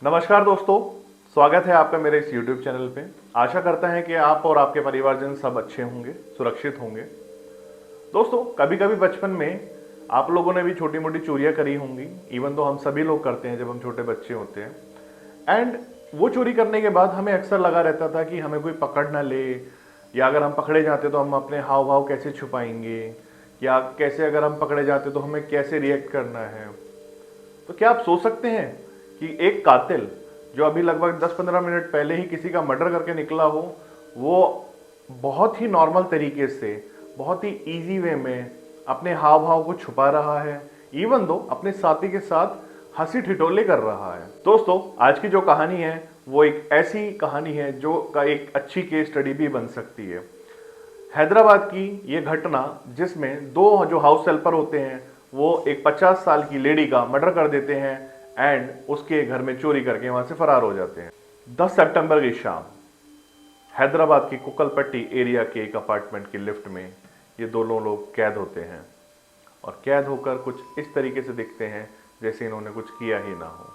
नमस्कार दोस्तों, स्वागत है आपका मेरे इस YouTube चैनल पे। आशा करता है कि आप और आपके परिवारजन सब अच्छे होंगे, सुरक्षित होंगे। दोस्तों, कभी कभी बचपन में आप लोगों ने भी छोटी मोटी चोरियां करी होंगी। इवन तो हम सभी लोग करते हैं जब हम छोटे बच्चे होते हैं। एंड वो चोरी करने के बाद हमें अक्सर लगा रहता था कि हमें कोई पकड़ ना ले, या अगर हम पकड़े जाते तो हम अपने हाव भाव कैसे छुपाएंगे, या कैसे अगर हम पकड़े जाते तो हमें कैसे रिएक्ट करना है। तो क्या आप सोच सकते हैं कि एक कातिल जो अभी लगभग 10-15 मिनट पहले ही किसी का मर्डर करके निकला हो, वो बहुत ही नॉर्मल तरीके से, बहुत ही इजी वे में अपने हाव भाव को छुपा रहा है, इवन दो अपने साथी के साथ हंसी ठिठोले कर रहा है। दोस्तों, आज की जो कहानी है वो एक ऐसी कहानी है जो का एक अच्छी केस स्टडी भी बन सकती है। हैदराबाद की ये घटना जिसमें दो जो हाउस हेल्पर होते हैं वो एक 50 साल की लेडी का मर्डर कर देते हैं एंड उसके घर में चोरी करके वहां से फरार हो जाते हैं। 10 सितंबर की शाम हैदराबाद की कुकलपट्टी एरिया के एक अपार्टमेंट की लिफ्ट में ये दोनों लोग कैद होते हैं और कैद होकर कुछ इस तरीके से दिखते हैं जैसे इन्होंने कुछ किया ही ना हो।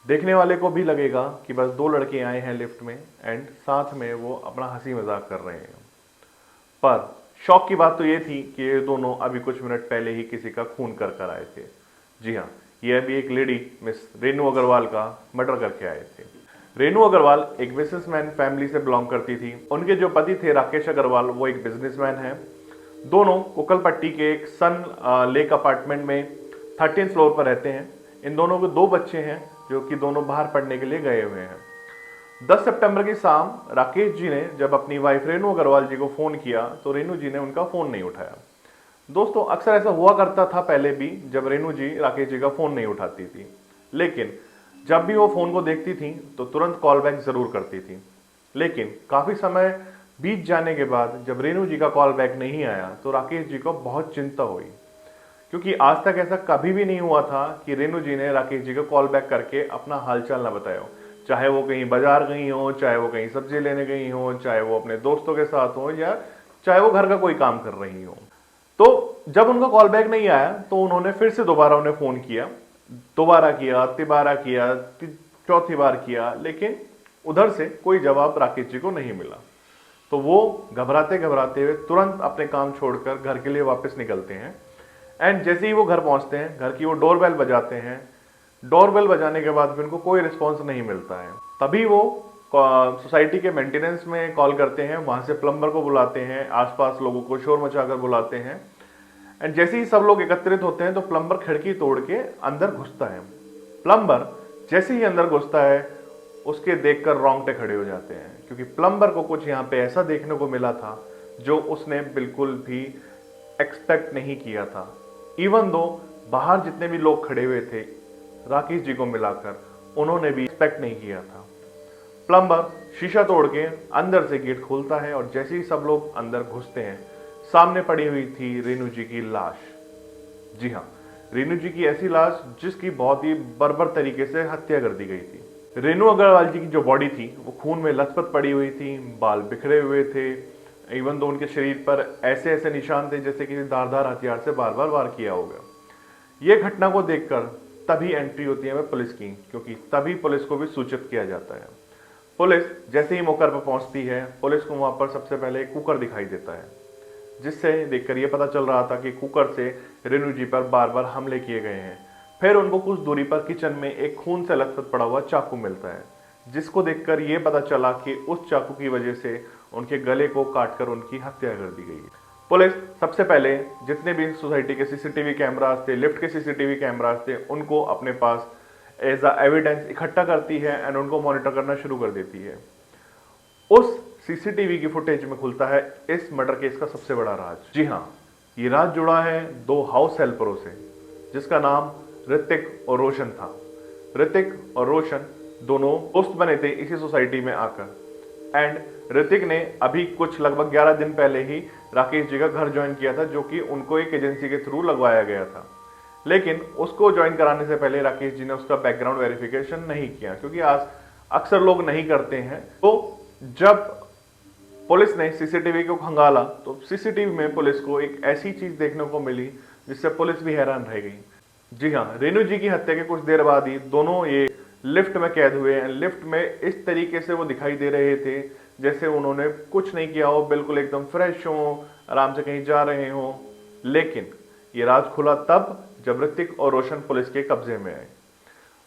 देखने वाले को भी लगेगा कि बस दो लड़के आए हैं लिफ्ट में एंड साथ में वो अपना हंसी मजाक कर रहे हैं। पर शौक की बात तो ये थी कि ये दोनों अभी कुछ मिनट पहले ही किसी का खून कर कर आए थे। जी हाँ, ये अभी एक लेडी मिस रेनू अग्रवाल का मर्डर करके आए थे। रेनू अग्रवाल एक बिजनेसमैन फैमिली से बिलोंग करती थी। उनके जो पति थे राकेश अग्रवाल, वो एक बिजनेसमैन हैं। दोनों कुकलपट्टी के एक सन लेक अपार्टमेंट में 13 फ्लोर पर रहते हैं। इन दोनों के दो बच्चे हैं जो कि दोनों बाहर पढ़ने के लिए गए हुए हैं। 10 सितंबर की शाम राकेश जी ने जब अपनी वाइफ रेनू अग्रवाल जी को फोन किया तो रेनू जी ने उनका फोन नहीं उठाया। दोस्तों, अक्सर ऐसा हुआ करता था पहले भी जब रेनू जी राकेश जी का फोन नहीं उठाती थी, लेकिन जब भी वो फोन को देखती थी तो तुरंत कॉल बैक जरूर करती थी। लेकिन काफी समय बीत जाने के बाद जब रेनू जी का कॉल बैक नहीं आया तो राकेश जी को बहुत चिंता हुई, क्योंकि आज तक ऐसा कभी भी नहीं हुआ था कि रेनू जी ने राकेश जी को कॉल बैक करके अपना हालचाल ना बताया हो। चाहे वो कहीं बाजार गई हो, चाहे वो कहीं सब्जी लेने गई हो, चाहे वो अपने दोस्तों के साथ हो, या चाहे वो घर का कोई काम कर रही हो। तो जब उनका कॉल बैक नहीं आया तो उन्होंने फिर से दोबारा उन्हें फोन किया। दोबारा किया, तिबारा किया, चौथी बार किया, लेकिन उधर से कोई जवाब राकेश जी को नहीं मिला। तो वो घबराते घबराते हुए तुरंत अपने काम छोड़कर घर के लिए वापस निकलते हैं। एंड जैसे ही वो घर पहुंचते हैं, घर की वो डोरबेल बजाते हैं। डोरबेल बजाने के बाद भी उनको कोई रिस्पॉन्स नहीं मिलता है। तभी वो सोसाइटी के मेंटेनेंस में कॉल करते हैं, वहां से प्लम्बर को बुलाते हैं, आसपास लोगों को शोर मचाकर बुलाते हैं। एंड जैसे ही सब लोग एकत्रित होते हैं तो प्लम्बर खिड़की तोड़ के अंदर घुसता है। प्लम्बर जैसे ही अंदर घुसता है उसके देखकर रोंगटे खड़े हो जाते हैं, क्योंकि प्लम्बर को कुछ यहाँ पे ऐसा देखने को मिला था जो उसने बिल्कुल भी एक्सपेक्ट नहीं किया था। इवन दो बाहर जितने भी लोग खड़े हुए थे राकेश जी को मिलाकर, उन्होंने भी एक्सपेक्ट नहीं किया था। प्लम्बर शीशा तोड़ के अंदर से गेट खोलता है और जैसे ही सब लोग अंदर घुसते हैं, सामने पड़ी हुई थी रेनू जी की लाश। जी हाँ, रेनू जी की ऐसी लाश जिसकी बहुत ही बर्बर तरीके से हत्या कर दी गई थी। रेनू अग्रवाल जी की जो बॉडी थी वो खून में लथपथ पड़ी हुई थी, बाल बिखरे हुए थे। इवन दो उनके शरीर पर ऐसे ऐसे निशान थे जैसे किसी धारदार हथियार से बार बार वार किया होगा। ये घटना को देखकर तभी एंट्री होती है पुलिस की, क्योंकि तभी पुलिस को भी सूचित किया जाता है। पुलिस जैसे ही मौके पर पहुंचती है, पुलिस को वहां पर सबसे पहले एक कुकर दिखाई देता है, जिससे देखकर यह पता चल रहा था कि कुकर से रेनू जी पर बार बार हमले किए गए हैं। फिर उनको कुछ दूरी पर किचन में एक खून से लथपथ पड़ा हुआ चाकू मिलता है, जिसको देखकर यह पता चला कि उस चाकू की वजह से उनके गले को काटकर उनकी हत्या कर दी गई। पुलिस सबसे पहले जितने भी सोसाइटी के सीसीटीवी कैमरास थे, लिफ्ट के सीसीटीवी कैमरास थे, उनको अपने पास एज अ एविडेंस इकट्ठा करती है एंड उनको मॉनिटर करना शुरू कर देती है। उस सीसीटीवी की फुटेज में खुलता है इस मर्डर केस का सबसे बड़ा राज। जी हाँ, ये राज जुड़ा है दो हाउस हेल्परों से, जिसका नाम ऋतिक और रोशन था। ऋतिक और रोशन दोनों दोस्त बने थे इसी सोसाइटी में आकर। एंड ऋतिक ने अभी कुछ लगभग 11 दिन पहले ही राकेश जी का घर ज्वाइन किया था, जो कि उनको एक एजेंसी के थ्रू लगवाया गया था। लेकिन उसको ज्वाइन कराने से पहले राकेश जी ने उसका बैकग्राउंड वेरिफिकेशन नहीं किया, क्योंकि आज अक्सर लोग नहीं करते हैं। तो जब पुलिस ने सीसीटीवी को खंगाला तो सीसीटीवी में पुलिस को एक ऐसी चीज देखने को मिली जिससे पुलिस भी हैरान रह गई। जी हाँ, रेनू जी की हत्या के कुछ देर बाद ही दोनों ये लिफ्ट में कैद हुए हैं। लिफ्ट में इस तरीके से वो दिखाई दे रहे थे जैसे उन्होंने कुछ नहीं किया हो, बिल्कुल एकदम फ्रेश हो, आराम से कहीं जा रहे हो। लेकिन ये राज खुला तब जब ऋतिक और रोशन पुलिस के कब्जे में आए।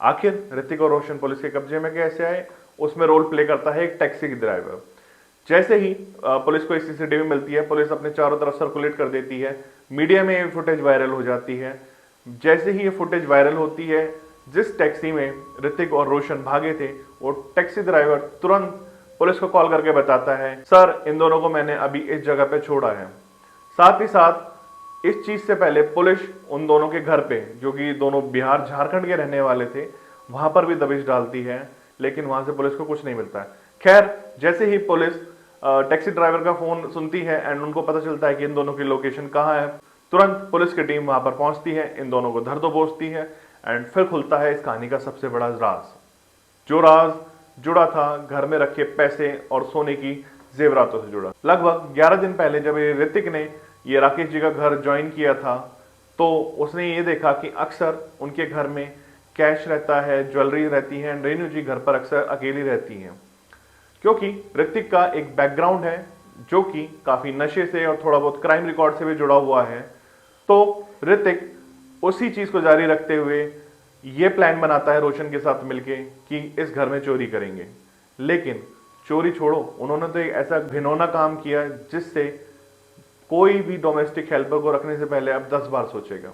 आखिर ऋतिक और रोशन पुलिस के कब्जे में कैसे आए, उसमें रोल प्ले करता है एक टैक्सी ड्राइवर। जैसे ही पुलिस को सीसीटीवी मिलती है, पुलिस अपने चारों तरफ सर्कुलेट कर देती है, मीडिया में ये फुटेज वायरल हो जाती है। जैसे ही ये फुटेज वायरल होती है, जिस टैक्सी में ऋतिक और रोशन भागे थे, वो टैक्सी ड्राइवर तुरंत पुलिस को कॉल करके बताता है, सर इन दोनों को मैंने अभी इस जगह पे छोड़ा है। साथ ही साथ इस चीज से पहले पुलिस उन दोनों के घर पे, जो कि दोनों बिहार झारखंड के रहने वाले थे, वहां पर भी दबिश डालती है, लेकिन वहां से पुलिस को कुछ नहीं मिलता है। खैर, जैसे ही पुलिस टैक्सी ड्राइवर का फोन सुनती है एंड उनको पता चलता है कि इन दोनों की लोकेशन कहाँ है, तुरंत पुलिस की टीम वहां पर पहुंचती है, इन दोनों को धर दबोचती है एंड फिर खुलता है इस कहानी का सबसे बड़ा राज। जो राज जुड़ा था घर में रखे पैसे और सोने की जेवरातों से जुड़ा। लगभग 11 दिन पहले जब ये ऋतिक ने ये राकेश जी का घर ज्वाइन किया था, तो उसने ये देखा कि अक्सर उनके घर में कैश रहता है, ज्वेलरी रहती है, रेनू जी घर पर अक्सर अकेली रहती हैं। क्योंकि ऋतिक का एक बैकग्राउंड है जो कि काफी नशे से और थोड़ा बहुत क्राइम रिकॉर्ड से भी जुड़ा हुआ है, तो ऋतिक उसी चीज को जारी रखते हुए ये प्लान बनाता है रोशन के साथ मिलके कि इस घर में चोरी करेंगे। लेकिन चोरी छोड़ो, उन्होंने तो एक ऐसा घिनौना काम किया जिससे कोई भी डोमेस्टिक हेल्पर को रखने से पहले अब 10 बार सोचेगा।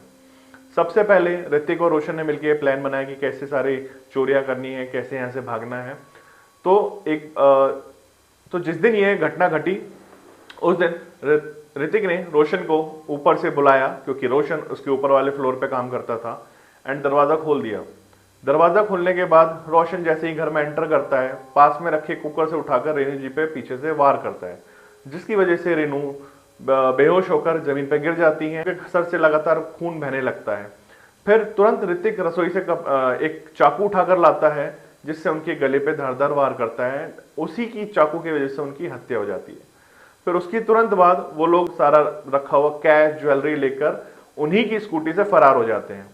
सबसे पहले ऋतिक और रोशन ने मिलकर प्लान बनाया कि कैसे सारी चोरियां करनी है, कैसे यहां से भागना है। तो जिस दिन ये घटना घटी, उस दिन ऋतिक ने रोशन को ऊपर से बुलाया, क्योंकि रोशन उसके ऊपर वाले फ्लोर पे काम करता था, एंड दरवाजा खोल दिया। दरवाजा खोलने के बाद रोशन जैसे ही घर में एंटर करता है, पास में रखे कुकर से उठाकर रेनू जी पे पीछे से वार करता है, जिसकी वजह से रेनू बेहोश होकर जमीन पर गिर जाती है। सर से लगातार खून बहने लगता है। फिर तुरंत ऋतिक रसोई से एक चाकू उठाकर लाता है, जिससे उनके गले पे धारदार वार करता है। उसी की चाकू की वजह से उनकी हत्या हो जाती है। फिर उसकी तुरंत बाद वो लोग सारा रखा हुआ कैश ज्वेलरी लेकर उन्हीं की स्कूटी से फरार हो जाते हैं।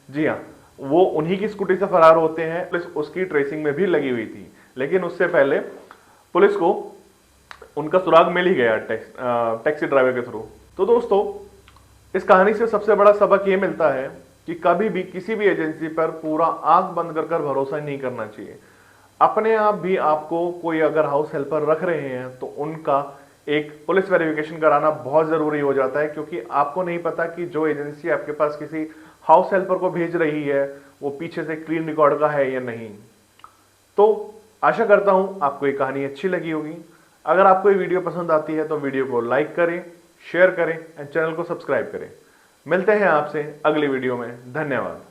जी हाँ, वो उन्हीं की स्कूटी से फरार होते हैं। पुलिस उसकी ट्रेसिंग में भी लगी हुई थी, लेकिन उससे पहले पुलिस को उनका सुराग मिल ही गया टैक्सी ड्राइवर के थ्रू। तो दोस्तों, इस कहानी से सबसे बड़ा सबक ये मिलता है कि कभी भी किसी भी एजेंसी पर पूरा आंख बंद कर भरोसा नहीं करना चाहिए। अपने आप भी आपको कोई अगर हाउस हेल्पर रख रहे हैं तो उनका एक पुलिस वेरिफिकेशन कराना बहुत जरूरी हो जाता है, क्योंकि आपको नहीं पता कि जो एजेंसी आपके पास किसी हाउस हेल्पर को भेज रही है वो पीछे से क्लीन रिकॉर्ड का है या नहीं। तो आशा करता हूं आपको ये कहानी अच्छी लगी होगी। अगर आपको ये वीडियो पसंद आती है तो वीडियो को लाइक करें, शेयर करें एंड चैनल को सब्सक्राइब करें। मिलते हैं आपसे अगली वीडियो में। धन्यवाद।